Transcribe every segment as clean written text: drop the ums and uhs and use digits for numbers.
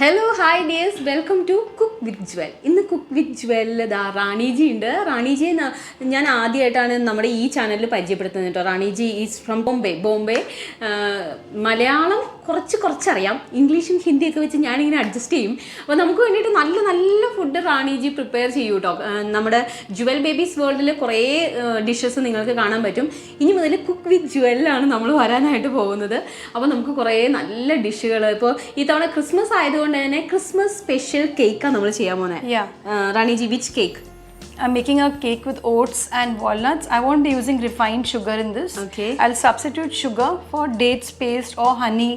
Hello hi dears, welcome to cook with Jewel. ഇന്ന് cook with ജ്വല്ലിൽ റാണിജി ഉണ്ട്. റാണിജിയെ ഞാൻ ആദ്യമായിട്ടാണ് നമ്മുടെ ഈ ചാനലിൽ പരിചയപ്പെടുത്തുന്നത് കേട്ടോ. Raniji is from Bombay. മലയാളം കുറച്ചറിയാം, ഇംഗ്ലീഷും ഹിന്ദിയൊക്കെ വെച്ച് ഞാനിങ്ങനെ അഡ്ജസ്റ്റ് ചെയ്യും. അപ്പോൾ നമുക്ക് വേണ്ടിയിട്ട് നല്ല നല്ല ഫുഡ് റാണിജി പ്രിപ്പയർ ചെയ്യൂ കേട്ടോ. നമ്മുടെ ജ്വൽ ബേബീസ് വേൾഡിൽ കുറേ ഡിഷസ് നിങ്ങൾക്ക് കാണാൻ പറ്റും. ഇനി മുതൽ കുക്ക് വിത്ത് ജ്വല്ലാണ് നമ്മൾ വരാനായിട്ട് പോകുന്നത്. അപ്പോൾ നമുക്ക് കുറേ നല്ല ഡിഷുകൾ, ഇപ്പോൾ ഈ തവണ ക്രിസ്മസ് ആയതുകൊണ്ട് തന്നെ ക്രിസ്മസ് സ്പെഷ്യൽ കേക്കാണ് നമ്മൾ ചെയ്യാൻ പോകുന്നത്. Raniji, which cake? I'm making a cake with oats and walnuts. I won't be using refined sugar in this. Okay. I'll substitute sugar for dates paste or honey,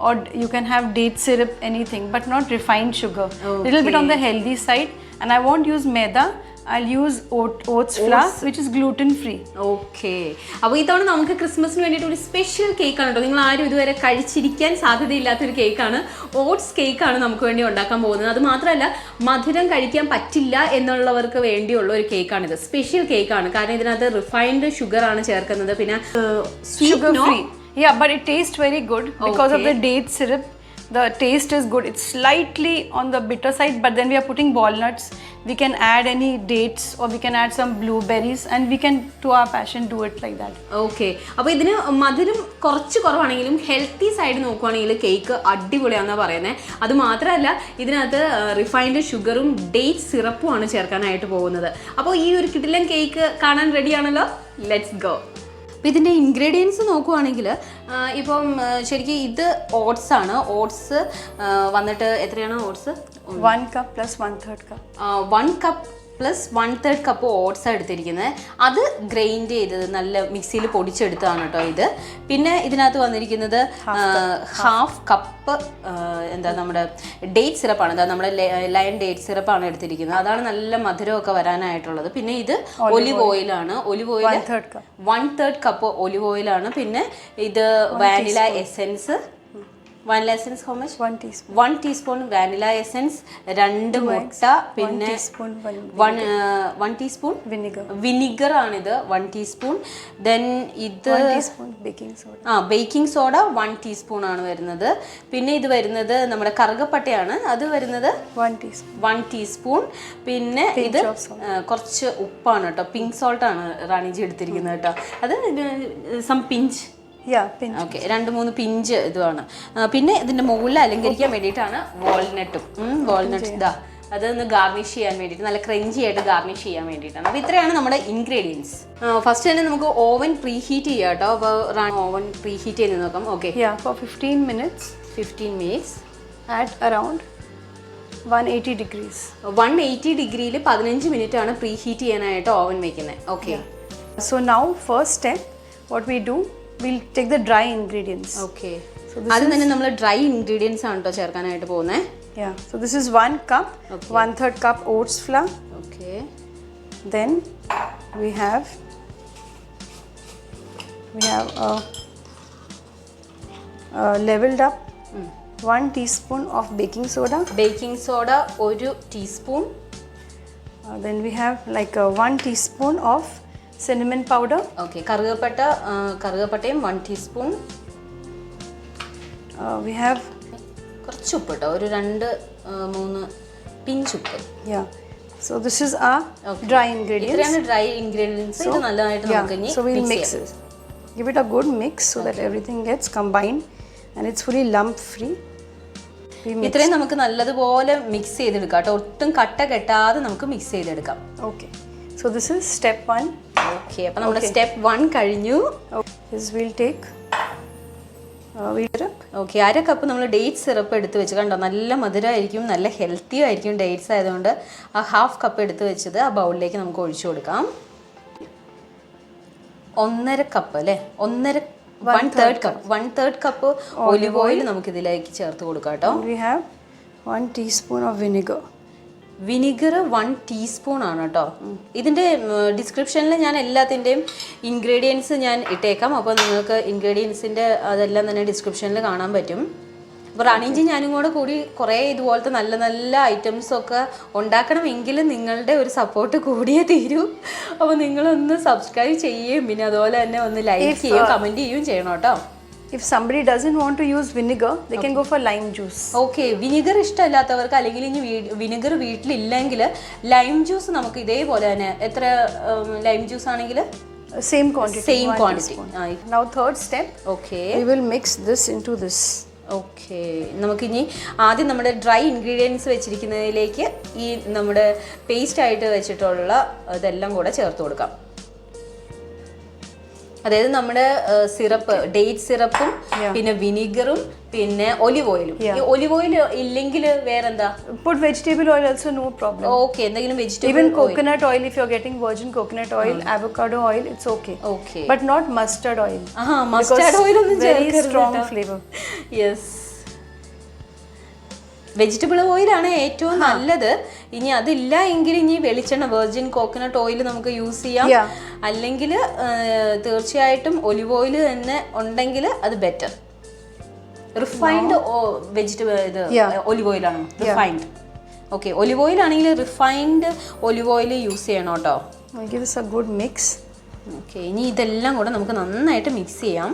or you can have date syrup, anything, but not refined sugar. Okay. Little bit on the healthy side. And I won't use maida. I'll use oats flour, which is gluten free. Okay, അപ്പോൾ ഈ തവണ നമുക്ക് ക്രിസ്മസിന് വേണ്ടിയിട്ട് ഒരു special കേക്കാണ് കേട്ടോ. നിങ്ങൾ ആരും ഇതുവരെ കഴിച്ചിരിക്കാൻ സാധ്യതയില്ലാത്തൊരു കേക്കാണ്. ഓട്സ് കേക്കാണ് നമുക്ക് വേണ്ടി ഉണ്ടാക്കാൻ പോകുന്നത്. അത് മാത്രമല്ല, മധുരം കഴിക്കാൻ പറ്റില്ല എന്നുള്ളവർക്ക് വേണ്ടിയുള്ള ഒരു കേക്കാണിത്. സ്പെഷ്യൽ കേക്കാണ്, കാരണം ഇതിനകത്ത് റിഫൈൻഡ് ഷുഗർ ആണ് ചേർക്കുന്നത്. പിന്നെ Sugar free. Yeah, but it tastes very good because of the date syrup. The taste is good. It's slightly on the bitter side, but then we are putting walnuts. We can add any dates, or we can add some blueberries, and we can, to our passion, do it like that. Okay, അപ്പോൾ ഇതിന് മധുരം കുറവാണെങ്കിലും healthy side നോക്കുവാണെങ്കിൽ cake അടിപൊളിയാണെന്നാണ് പറയുന്നത്. അത് മാത്രമല്ല, ഇതിനകത്ത് refined ഷുഗറും ഡേറ്റ് സിറപ്പും ആണ് ചേർക്കാനായിട്ട് പോകുന്നത്. അപ്പോൾ ഈ ഒരു കിടിലൻ കേക്ക് കാണാൻ റെഡിയാണല്ലോ. Let's go. അപ്പോൾ ഇതിൻ്റെ ഇൻഗ്രീഡിയൻസ് നോക്കുവാണെങ്കിൽ, ഇപ്പം ശരിക്കും ഇത് ഓട്സ് ആണ്. ഓട്സ് വന്നിട്ട് എത്രയാണ് oats? 1 cup plus 1/3 cup. 1 cup plus 1/3 cup oats എടുത്തിരിക്കുന്നത്. അത് ഗ്രൈൻഡ് ചെയ്തത് നല്ല മിക്സിയിൽ പൊടിച്ചെടുത്തതാണ് കേട്ടോ ഇത്. പിന്നെ ഇതിനകത്ത് വന്നിരിക്കുന്നത് ഹാഫ് കപ്പ് നമ്മുടെ ഡേറ്റ് സിറപ്പാണ്. നമ്മുടെ ലയൺ ഡേറ്റ് സിറപ്പാണ് എടുത്തിരിക്കുന്നത്. അതാണ് നല്ല മധുരമൊക്കെ വരാനായിട്ടുള്ളത്. പിന്നെ ഇത് ഒലിവ് ഓയിലാണ്. ഒലിവ് ഓയിൽ 1/3 കപ്പ് ഒലിവ് ഓയിലാണ്. പിന്നെ ഇത് vanilla essence. Vanilla essence how much? 1 teaspoon. 1 teaspoon vanilla essence, 2 മുട്ട, പിന്നെ 1 ടീസ്പൂൺ വിനിഗർ ആണിത്, 1 ടീസ്പൂൺ. ദെൻ ഇത് ബേക്കിംഗ് സോഡ 1 ടീസ്പൂൺ ആണ് വരുന്നത്. പിന്നെ ഇത് വരുന്നത് നമ്മുടെ കറുകപ്പട്ടയാണ്, അത് വരുന്നത് 1 ടീസ്പൂൺ. പിന്നെ ഇത് കുറച്ച് ഉപ്പാണ് കേട്ടോ, പിങ്ക് സോൾട്ട് ആണ് റാണിജി എടുത്തിരിക്കുന്നത് കേട്ടോ. അത് സം പിഞ്ച്. ഓക്കെ, 2-3 പിഞ്ച് ഇതുമാണ്. പിന്നെ ഇതിന്റെ മുകളിൽ അലങ്കരിക്കാൻ വേണ്ടിയിട്ടാണ് വാൾനട്ട് ഇതാ, അതൊന്ന് ഗാർണിഷ് ചെയ്യാൻ വേണ്ടിയിട്ട്, നല്ല ക്രഞ്ചി ആയിട്ട് ഗാർണിഷ് ചെയ്യാൻ വേണ്ടിയിട്ടാണ്. അപ്പോൾ ഇത്രയാണ് നമ്മുടെ ഇൻഗ്രീഡിയൻസ്. ഫസ്റ്റ് തന്നെ നമുക്ക് ഓവൻ പ്രീ ഹീറ്റ് ചെയ്യാം കേട്ടോ. അപ്പോൾ ഓവൻ പ്രീ ഹീറ്റ് ചെയ്ത് നോക്കാം. Okay, for 15 minutes. 15 minutes at around 180 degrees. 180 ഡിഗ്രിയിൽ 15 മിനിറ്റ് ആണ് പ്രീ ഹീറ്റ് ചെയ്യാനായിട്ട് ഓവൻ വെക്കുന്നത്. Okay, so now first step, what we do, we'll take the dry ingredients. Okay. അത് തന്നെ നമ്മൾ ഡ്രൈ ഇൻഗ്രീഡിയൻസ് ആണ് കേട്ടോ ചേർക്കാനായിട്ട് പോകുന്നത്. Yeah. So this is 1 cup, 1/3 cup oats flour. Okay. Then we have leveled up 1 teaspoon of baking soda. Baking soda 1 teaspoon. Then we have like 1 teaspoon of cinnamon powder. Okay, കറുകപ്പട്ടയും 1 teaspoon. We have കുറച്ച് ഉപ്പ് കേട്ടോ, ഒരു 2-3 pinch ഉപ്പ്. Yeah. So this is our dry ingredients. ഇത്രയാണ് dry ingredients. ഇത് നല്ലതായിട്ട് നമുക്ക് ഇനി so we'll mix it. Give it a good mix so that everything gets combined and it's fully lump free. ഇത്രയും നമുക്ക് നല്ലതുപോലെ മിക്സ് ചെയ്തെടുക്കാം കേട്ടോ. ഒട്ടും കട്ട കെട്ടാതെ നമുക്ക് മിക്സ് ചെയ്തെടുക്കാം. Okay. So this is step 1. Okay, അപ്പോൾ നമ്മുടെ സ്റ്റെപ്പ് 1 കഴിഞ്ഞു. We'll take syrup. Okay, 1/2 cup നമ്മൾ ഡേറ്റ് സിറപ്പ് എടുത്ത് വെച്ച് കണ്ടോ. നല്ല മധുരമായിരിക്കും, നല്ല ഹെൽത്തിയും ആയിരിക്കും ഡേറ്റ്സ് ആയതുകൊണ്ട്. ആ 1/2 കപ്പ് എടുത്ത് വെച്ചത് ആ ബൗളിലേക്ക് നമുക്ക് ഒഴിച്ചു കൊടുക്കാം. 1/2 കപ്പ് അല്ലേ, 1/3 കപ്പ് ഒലിവ് ഓയിൽ നമുക്ക് ഇതിലേക്ക് ചേർത്ത് കൊടുക്കാം കേട്ടോ. We have 1 teaspoon of vinegar. Vinegar 1 teaspoon ആണ് കേട്ടോ. ഇതിൻ്റെ ഡിസ്ക്രിപ്ഷനിൽ ഞാൻ എല്ലാത്തിൻ്റെയും ഇൻഗ്രീഡിയൻസ് ഞാൻ ഇട്ടേക്കാം. അപ്പോൾ നിങ്ങൾക്ക് ഇൻഗ്രീഡിയൻസിൻ്റെ അതെല്ലാം തന്നെ ഡിസ്ക്രിപ്ഷനിൽ കാണാൻ പറ്റും. അപ്പോൾ റാണിജി ഞാനും കൂടി കുറേ ഇതുപോലത്തെ നല്ല നല്ല ഐറ്റംസൊക്കെ ഉണ്ടാക്കണമെങ്കിൽ നിങ്ങളുടെ ഒരു സപ്പോർട്ട് കൂടിയേ തീരൂ. അപ്പോൾ നിങ്ങളൊന്ന് സബ്സ്ക്രൈബ് ചെയ്യുകയും പിന്നെ അതുപോലെ തന്നെ ഒന്ന് ലൈക്ക് ചെയ്യുകയും കമൻറ്റ് ചെയ്യുകയും ചെയ്യണം കേട്ടോ. If somebody doesn't want to use vinegar, they can go for lime juice. Okay, vinegar ഇഷ്ടമല്ലാത്തവർക്ക് അല്ലെങ്കിൽ ഇനി വിനിഗർ വീട്ടിലില്ലെങ്കിൽ ലൈം ജ്യൂസ് നമുക്ക് ഇതേപോലെ തന്നെ എത്ര ലൈം ജ്യൂസ് ആണെങ്കിൽ Same quantity. Same quantity. Now third step. Okay, We will mix this into this. Okay, നമുക്കിനി ആദ്യം നമ്മുടെ ഡ്രൈ ഇൻഗ്രീഡിയൻസ് വെച്ചിരിക്കുന്നതിലേക്ക് ഈ നമ്മുടെ പേസ്റ്റ് ആയിട്ട് വെച്ചിട്ടുള്ള ഇതെല്ലാം കൂടെ ചേർത്ത് കൊടുക്കാം. അതായത് നമ്മുടെ സിറപ്പ്, ഡേറ്റ് സിറപ്പും പിന്നെ വിനിഗറും പിന്നെ ഒലിവ് ഓയിലും. ഈ ഒലിവ് ഓയിൽ ഇല്ലെങ്കിൽ വേറെന്താ? Put vegetable oil also, no problem. Okay, എന്തെങ്കിലും vegetable Even coconut oil, if you're getting virgin coconut oil, avocado oil, it's okay. Okay. But not mustard oil. Mustard oil ഒന്നും Very ചേർക്കരുത് strong കേട്ടോ. flavor. Yes, vegetable ഓയിലാണ് ഏറ്റവും നല്ലത്. ഇനി അതില്ല എങ്കിൽ ഇനി വെളിച്ചെണ്ണ, വെർജിൻ കോക്കനട്ട് ഓയിൽ നമുക്ക് യൂസ് ചെയ്യാം. അല്ലെങ്കിൽ തീർച്ചയായിട്ടും ഒലിവ് ഓയിൽ തന്നെ ഉണ്ടെങ്കിൽ അത് ബെറ്റർ. റിഫൈൻഡ് വെജിറ്റബിൾ ഇത് ഒലിവ് ഓയിലാണോ? റിഫൈൻഡ്. ഓക്കെ, ഒലിവ് ഓയിൽ ആണെങ്കിൽ റിഫൈൻഡ് ഒലിവ് ഓയിൽ യൂസ് ചെയ്യണം കേട്ടോ. Give us a good mix. Okay, ഇനി ഇതെല്ലാം കൂടെ നമുക്ക് നന്നായിട്ട് മിക്സ് ചെയ്യാം.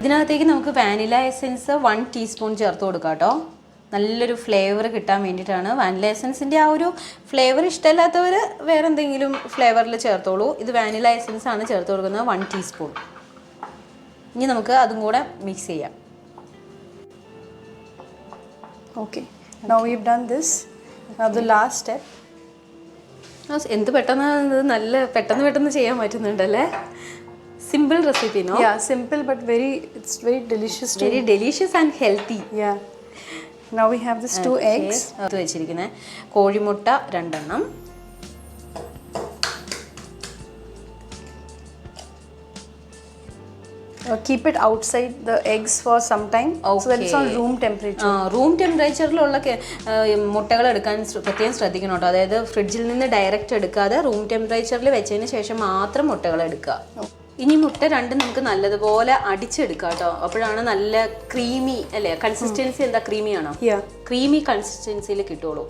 ഇതിനകത്തേക്ക് നമുക്ക് വാനില എസെൻസ് 1 ടീസ്പൂൺ ചേർത്ത് കൊടുക്കാം കേട്ടോ. നല്ലൊരു ഫ്ലേവർ കിട്ടാൻ വേണ്ടിയിട്ടാണ്. വാനില എസെൻസിൻ്റെ ആ ഒരു ഫ്ലേവർ ഇഷ്ടമല്ലാത്തവർ വേറെ എന്തെങ്കിലും ഫ്ലേവറിൽ ചേർത്തോളൂ. ഇത് വാനില എസെൻസ് ആണ് ചേർത്ത് കൊടുക്കുന്നത്, 1 ടീസ്പൂൺ. ഇനി നമുക്ക് അതും കൂടെ മിക്സ് ചെയ്യാം. Okay. Now we've done this. Now the last step. എന്ത് പെട്ടെന്ന് നല്ല പെട്ടെന്ന് ചെയ്യാൻ പറ്റുന്നുണ്ടല്ലേ. Simple recipe, no? Yeah, simple but it's very delicious too. Very delicious and healthy. Yeah. Now we have these 2 eggs. അത് വെച്ചിരിക്കുന്നത് കോഴിമുട്ട 2 എണ്ണം. Keep it outside the eggs for some time, so that it's on room temperature. Room ടെമ്പറേച്ചറിലുള്ള മുട്ടകൾ എടുക്കാൻ പ്രത്യേകം ശ്രദ്ധിക്കണം കേട്ടോ. അതായത് ഫ്രിഡ്ജിൽ നിന്ന് ഡയറക്റ്റ് എടുക്കാതെ റൂം ടെമ്പറേച്ചറിൽ വെച്ചതിന് ശേഷം മാത്രം മുട്ടകൾ എടുക്കുക. ഇനി മുട്ട 2 നമുക്ക് നല്ലതുപോലെ അടിച്ചെടുക്കാം കേട്ടോ. അപ്പോഴാണ് നല്ല ക്രീമി അല്ലേ, കൺസിസ്റ്റൻസി എന്താ ക്രീമി ആണോ? ക്രീമി കൺസിസ്റ്റൻസിയിൽ കിട്ടുള്ളൂ.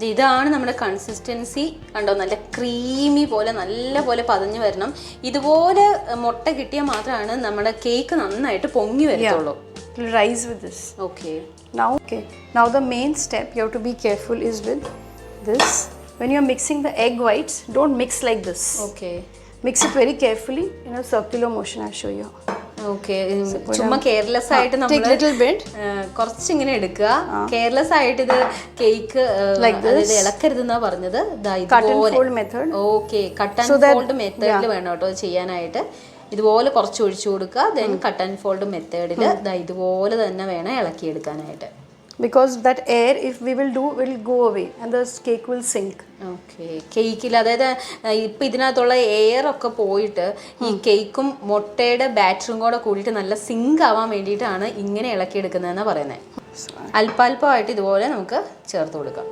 ഇതാണ് നമ്മുടെ കൺസിസ്റ്റൻസി. കണ്ടോ, നല്ല ക്രീമി പോലെ നല്ല പോലെ പതഞ്ഞു വരണം. ഇതുപോലെ മുട്ട കിട്ടിയാൽ മാത്രമാണ് നമ്മുടെ കേക്ക് നന്നായിട്ട് പൊങ്ങി വരത്തുള്ളൂ. It will rise with this. Okay. Now the main step you have to be careful is with this. When you are mixing the egg whites, don't mix like this. Okay. Mix it very carefully in a circular motion. I'll show you. Okay, ചുമ്മാ careless ആയിട്ട് നമ്മൾ കുറച്ചിങ്ങനെ എടുക്കുക. Careless ആയിട്ട് ഇത് cake ഇളക്കരുതെന്നാ പറഞ്ഞത്. Okay, cut and fold മെത്തേഡിൽ വേണം കേട്ടോ ചെയ്യാനായിട്ട്. ഇതുപോലെ കുറച്ച് ഒഴിച്ചു കൊടുക്കുക. ദെൻ കട്ട് ആൻഡ് ഫോൾഡ് മെത്തേഡിൽ ഇതുപോലെ തന്നെ വേണം ഇളക്കിയെടുക്കാനായിട്ട്. Because that air, if we will go away and the cake will sink. Okay, കേക്കിൽ അതായത് ഇപ്പം ഇതിനകത്തുള്ള എയർ ഒക്കെ പോയിട്ട് ഈ കേക്കും മുട്ടയുടെ ബാറ്ററും കൂടെ കൂടിയിട്ട് നല്ല സിങ്ക് ആവാൻ വേണ്ടിയിട്ടാണ് ഇങ്ങനെ ഇളക്കിയെടുക്കുന്നതെന്ന് പറയുന്നത്. അല്പാൽപമായിട്ട് ഇതുപോലെ നമുക്ക് ചേർത്ത് കൊടുക്കാം.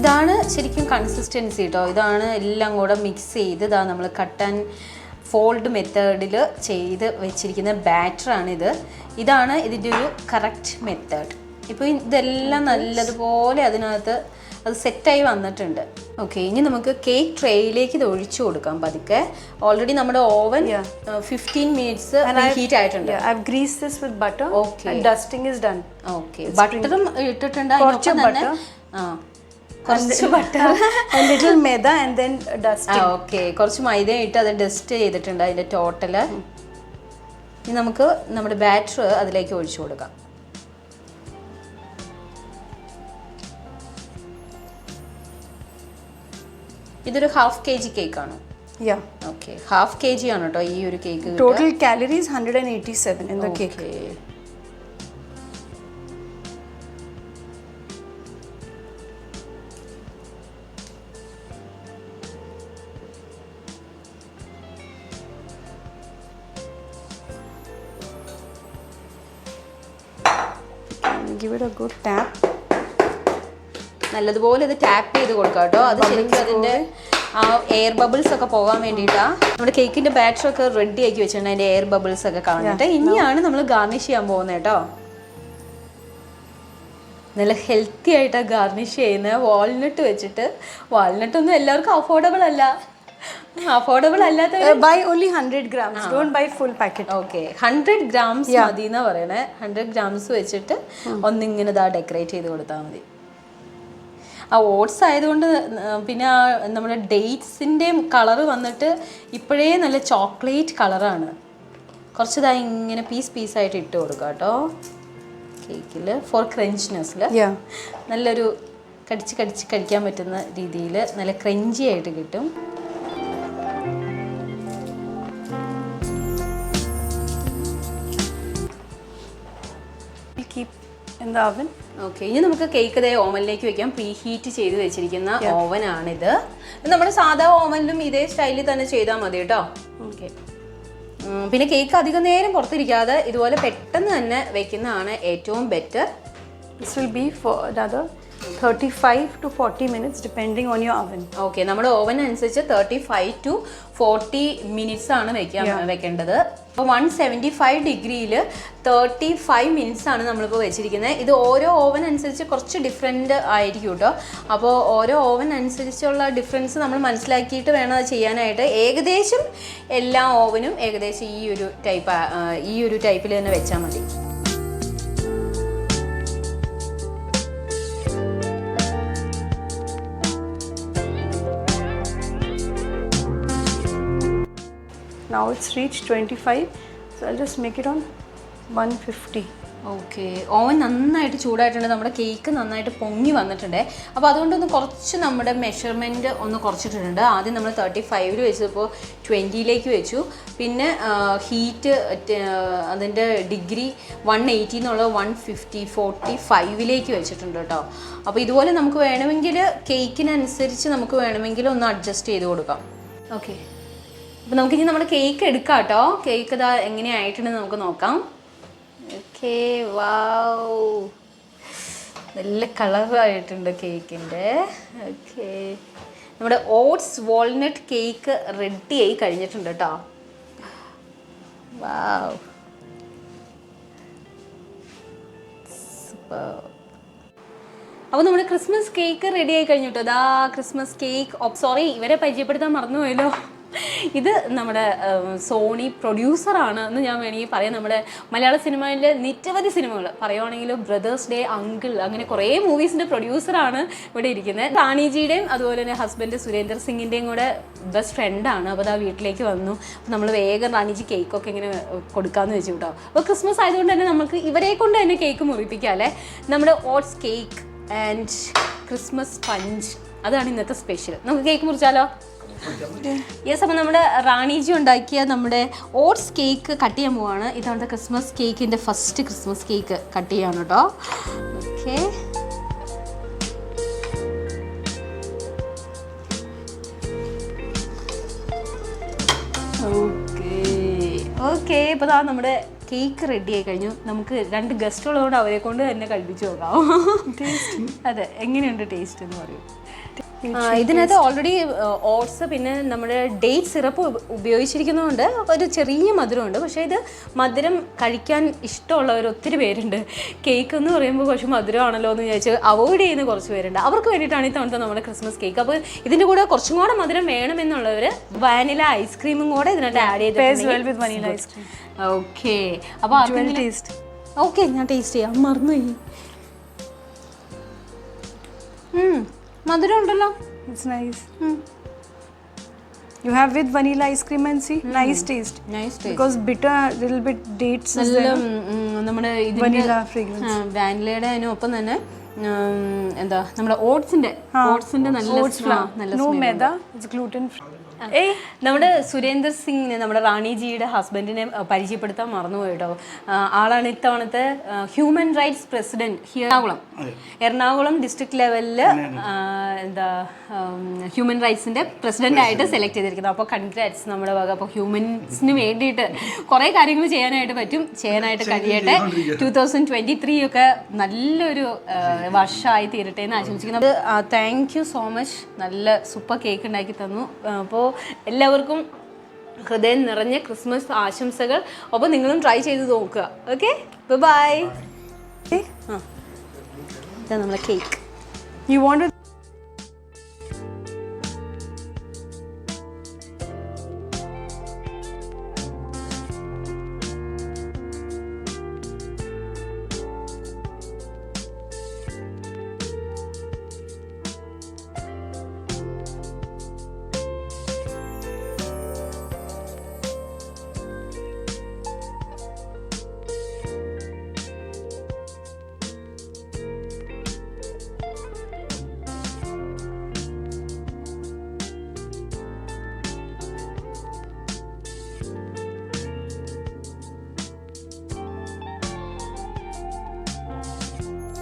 ഇതാണ് ശരിക്കും കൺസിസ്റ്റൻസി കേട്ടോ. ഇതാണ് എല്ലാം കൂടെ മിക്സ് ചെയ്ത് നമ്മൾ കട്ട് ആൻഡ് ഫോൾഡ് മെത്തേഡിൽ ചെയ്ത് വെച്ചിരിക്കുന്ന ബാറ്ററാണിത്. ഇതാണ് ഇതിൻ്റെ ഒരു കറക്റ്റ് മെത്തേഡ്. ഇപ്പോൾ ഇതെല്ലാം നല്ലതുപോലെ അതിനകത്ത് അത് സെറ്റായി വന്നിട്ടുണ്ട്. ഓക്കെ, ഇനി നമുക്ക് കേക്ക് ട്രേയിലേക്ക് ഇത് ഒഴിച്ചു കൊടുക്കാം പതുക്കെ. ഓൾറെഡി നമ്മുടെ ഓവൻ 15 മിനിറ്റ്സ് ഹീറ്റ് ആയിട്ടുണ്ട്. I've greased this with butter. Okay. And dusting is done. Okay, ബട്ടറും ഇട്ടിട്ടുണ്ട്. കുറച്ച് ബട്ടർ, കുറച്ച് butter, a little maida and then dusting. Okay, കുറച്ച് മൈദ ഇട്ട് അത് ഡസ്റ്റ് ചെയ്തിട്ടുണ്ട് അതിൻ്റെ ടോട്ടല്. ഇനി നമുക്ക് നമ്മുടെ ബാറ്റർ അതിലേക്ക് ഒഴിച്ചു കൊടുക്കാം. ഇതൊരു 1/2 kg കേക്കാണോ? ഓക്കെ, 1/2 kg ആണ് കേട്ടോ ഈ ഒരു cake. Total calories 187 in the cake. Give it a good tap. നല്ലതുപോലെ ഇത് ടാപ്പ് ചെയ്ത് കൊടുക്കാം കേട്ടോ. അത് ശരിക്കും അതിൻ്റെ ആ എയർ ബബിൾസ് ഒക്കെ പോകാൻ വേണ്ടിയിട്ടാണ്. നമ്മുടെ കേക്കിൻ്റെ ബാറ്റർ ഒക്കെ റെഡി ആക്കി വെച്ചിട്ടുണ്ട്, അതിൻ്റെ എയർ ബബിൾസ് ഒക്കെ കളഞ്ഞിട്ട്. ഇനിയാണ് നമ്മൾ ഗാർണിഷ് ചെയ്യാൻ പോകുന്നത് കേട്ടോ. നല്ല ഹെൽത്തി ആയിട്ടാണ് ഗാർണിഷ് ചെയ്യുന്നത്. വാൾനട്ട് വെച്ചിട്ട്. വാൾനട്ടൊന്നും എല്ലാവർക്കും അഫോർഡബിൾ അല്ല. അഫോർഡബിൾ അല്ലാത്ത buy only 100 grams. Don't buy full packet. Okay, 100 grams മതി എന്നാ പറയണേ. 100 grams വെച്ചിട്ട് ഒന്നിങ്ങനെ ഇതാ ഡെക്കറേറ്റ് ചെയ്ത് കൊടുത്താൽ മതി. ആ ഓട്സ് ആയതുകൊണ്ട് പിന്നെ നമ്മുടെ ഡേറ്റ്സിൻ്റെയും കളറ് വന്നിട്ട് ഇപ്പോഴേ നല്ല ചോക്ലേറ്റ് കളറാണ്. കുറച്ചതായി ഇങ്ങനെ പീസായിട്ട് ഇട്ട് കൊടുക്കുക കേട്ടോ കേക്കിൽ, ഫോർ ക്രഞ്ചിനെസ്സിൽ. നല്ലൊരു കടിച്ച് കഴിക്കാൻ പറ്റുന്ന രീതിയിൽ നല്ല ക്രഞ്ചി ആയിട്ട് കിട്ടും. Keep in the oven. Okay, ഇനി നമുക്ക് കേക്ക് ഇതേ ഓവനിലേക്ക് വെക്കാം. പ്രീ ഹീറ്റ് ചെയ്ത് വെച്ചിരിക്കുന്ന ഓവനാണിത്. നമ്മുടെ സാധാ ഓവനിലും ഇതേ സ്റ്റൈലിൽ തന്നെ ചെയ്താൽ മതി കേട്ടോ. ഓക്കെ, പിന്നെ കേക്ക് അധികം നേരം പുറത്തിരിക്കാതെ ഇതുപോലെ പെട്ടെന്ന് തന്നെ വെക്കുന്നതാണ് ഏറ്റവും better. This will be for another 35 to 40 minutes depending on your oven. Okay, നമ്മുടെ ഓവൻ അനുസരിച്ച് 35 to 40 minutes ആണ് വെക്കേണ്ടത്. അപ്പോൾ 175 ഡിഗ്രിയിൽ 35 minutes ആണ് നമ്മളിപ്പോൾ വെച്ചിരിക്കുന്നത്. ഇത് ഓരോ ഓവൻ അനുസരിച്ച് കുറച്ച് ഡിഫറെൻ്റ് ആയിരിക്കും കേട്ടോ. അപ്പോൾ ഓരോ ഓവൻ അനുസരിച്ചുള്ള ഡിഫറൻസ് നമ്മൾ മനസ്സിലാക്കിയിട്ട് വേണം അത് ചെയ്യാനായിട്ട്. ഏകദേശം എല്ലാ ഓവനും ഏകദേശം ഈ ഒരു ടൈപ്പിൽ തന്നെ വെച്ചാൽ മതി. Now it's reached 25, so I'll just make it on 150. Okay, oven നന്നായിട്ട് ചൂടായിട്ടുണ്ട്. നമ്മുടെ കേക്ക് നന്നായിട്ട് പൊങ്ങി വന്നിട്ടുണ്ട്. അപ്പോൾ അതുകൊണ്ടൊന്ന് കുറച്ച് നമ്മുടെ മെഷർമെൻറ്റ് ഒന്ന് കുറച്ചിട്ടുണ്ട്. ആദ്യം നമ്മൾ 35 വെച്ചപ്പോൾ 20 വെച്ചു. പിന്നെ ഹീറ്റ് അതിൻ്റെ ഡിഗ്രി 180 എന്നുള്ള 150 45 വെച്ചിട്ടുണ്ട് കേട്ടോ. അപ്പോൾ ഇതുപോലെ നമുക്ക് വേണമെങ്കിൽ കേക്കിനനുസരിച്ച് നമുക്ക് വേണമെങ്കിൽ ഒന്ന് അഡ്ജസ്റ്റ് ചെയ്ത് കൊടുക്കാം. ഓക്കെ, അപ്പോൾ നമുക്കിനി നമ്മുടെ കേക്ക് എടുക്കാം കേട്ടോ. കേക്ക് ഇതാ എങ്ങനെയായിട്ടുണ്ടെന്ന് നമുക്ക് നോക്കാം. ഓക്കെ, വാവ്, നല്ല കളറായിട്ടുണ്ട് കേക്കിൻ്റെ. ഓക്കെ, നമ്മുടെ ഓട്സ് വാൾനട്ട് കേക്ക് റെഡി ആയി കഴിഞ്ഞിട്ടുണ്ട് കേട്ടോ. വാവ്, സൂപ്പർ. അപ്പോൾ നമ്മുടെ ക്രിസ്മസ് കേക്ക് റെഡി ആയി കഴിഞ്ഞു കേട്ടോ. ഇതാ ക്രിസ്മസ് കേക്ക്. സോറി, ഇവരെ പരിചയപ്പെടുത്താൻ മറന്നുപോയല്ലോ. ഇത് നമ്മുടെ സോണി പ്രൊഡ്യൂസറാണ് എന്ന് ഞാൻ വേണമെങ്കിൽ പറയാം. നമ്മുടെ മലയാള സിനിമയിലെ നിരവധി സിനിമകൾ പറയുവാണെങ്കിൽ ബ്രദേഴ്സ് ഡേ, അങ്കിൾ, അങ്ങനെ കുറേ മൂവീസിൻ്റെ പ്രൊഡ്യൂസറാണ് ഇവിടെ ഇരിക്കുന്നത്. റാണിജിയുടെയും അതുപോലെ തന്നെ ഹസ്ബൻഡ് സുരേന്ദർ സിംഗിൻ്റെയും കൂടെ ബെസ്റ്റ് ഫ്രണ്ടാണ്. അപ്പോൾ അത് ആ വീട്ടിലേക്ക് വന്നു. അപ്പോൾ നമ്മൾ വേഗം റാണിജി കേക്കൊക്കെ ഇങ്ങനെ കൊടുക്കാമെന്ന് വെച്ചു കേട്ടോ. അപ്പോൾ ക്രിസ്മസ് ആയതുകൊണ്ട് തന്നെ നമുക്ക് ഇവരെ കൊണ്ട് തന്നെ കേക്ക് മുറിപ്പിക്കാം അല്ലേ. നമ്മുടെ oats cake and Christmas punch, അതാണ് ഇന്നത്തെ സ്പെഷ്യൽ. നമുക്ക് കേക്ക് മുറിച്ചാലോ? യെസ്, അപ്പോൾ നമ്മുടെ റാണിജി ഉണ്ടാക്കിയ നമ്മുടെ ഓട്സ് കേക്ക് കട്ട് ചെയ്യാൻ പോവാണ്. ഇതാണ് ക്രിസ്മസ് കേക്കിൻ്റെ ഫസ്റ്റ് ക്രിസ്മസ് കേക്ക് കട്ട് ചെയ്യാണ് കേട്ടോ. ഓക്കെ, ഓക്കെ, ഇപ്പോൾ ദാ നമ്മുടെ കേക്ക് റെഡി ആയി കഴിഞ്ഞു. നമുക്ക് 2 ഗസ്റ്റ് ഉള്ളതുകൊണ്ട് അവരെ കൊണ്ട് തന്നെ കഴിപ്പിച്ച് നോക്കാം. അതെ, എങ്ങനെയുണ്ട് ടേസ്റ്റ് എന്ന് പറയും. ഇതിനകത്ത് ഓൾറെഡി ഓട്സ് പിന്നെ നമ്മുടെ ഡേറ്റ് സിറപ്പ് ഉപയോഗിച്ചിരിക്കുന്നതുകൊണ്ട് ഒരു ചെറിയ മധുരമുണ്ട്. പക്ഷേ ഇത് മധുരം കഴിക്കാൻ ഇഷ്ടമുള്ളവർ ഒത്തിരി പേരുണ്ട്. കേക്ക് എന്ന് പറയുമ്പോൾ കുറച്ച് മധുരമാണല്ലോ എന്ന് വിചാരിച്ച് അവോയ്ഡ് ചെയ്യുന്ന കുറച്ച് പേരുണ്ട്. അവർക്ക് വേണ്ടിയിട്ടാണ് ഈ തവണത്തെ നമ്മുടെ ക്രിസ്മസ് കേക്ക്. അപ്പോൾ ഇതിൻ്റെ കൂടെ കുറച്ചും കൂടെ മധുരം വേണമെന്നുള്ളവർ വാനില ഐസ്ക്രീമും കൂടെ ഇതിനകത്ത് ആഡ് ചെയ്ത്. ഓക്കെ, അപ്പോൾ ടേസ്റ്റ്. ഓക്കെ, ഞാൻ ടേസ്റ്റ് ചെയ്യാം. മറന്നുപോയി. മധുരം ഉണ്ടല്ലോ. It's nice. You have with vanilla ice cream and see, nice taste. Nice taste. Because bitter, little bit dates is നല്ല there. നമ്മുടെ Vanilla fragrance. വാനിലയുടെ അതിനൊപ്പം തന്നെ എന്താ നമ്മുടെ ഓട്സിന്റെ നല്ല Oats flour. No maida, it's gluten free. നമ്മുടെ സുരേന്ദർ സിംഗിനെ നമ്മുടെ റാണിജിയുടെ ഹസ്ബൻഡിനെ പരിചയപ്പെടുത്താൻ മറന്നുപോയി കേട്ടോ. ആളാണ് ഇത്തവണത്തെ human rights president Ernakulam district ലെവലിൽ എന്താ ഹ്യൂമൻ റൈറ്റ്സിന്റെ പ്രസിഡന്റ് ആയിട്ട് സെലക്ട് ചെയ്തിരിക്കുന്നത്. അപ്പോൾ കൺഗ്രാറ്റ്സ് നമ്മുടെ വക. അപ്പോൾ ഹ്യൂമൻസിന് വേണ്ടിയിട്ട് കുറേ കാര്യങ്ങൾ ചെയ്യാനായിട്ട് കഴിയട്ടെ. 2023 ഒക്കെ നല്ലൊരു വർഷമായി തീരട്ടെ എന്ന് ആശംസിക്കുന്നു. Thank you so much. നല്ല സൂപ്പർ കേക്ക് ഉണ്ടാക്കി തന്നു. അപ്പോൾ എല്ലാവർക്കും ഹൃദയം നിറഞ്ഞ ക്രിസ്മസ് ആശംസകൾ. അപ്പോൾ നിങ്ങളും ട്രൈ ചെയ്ത് നോക്കുക. Okay, bye. ഇതാ നമ്മളെ കേക്ക്. You want to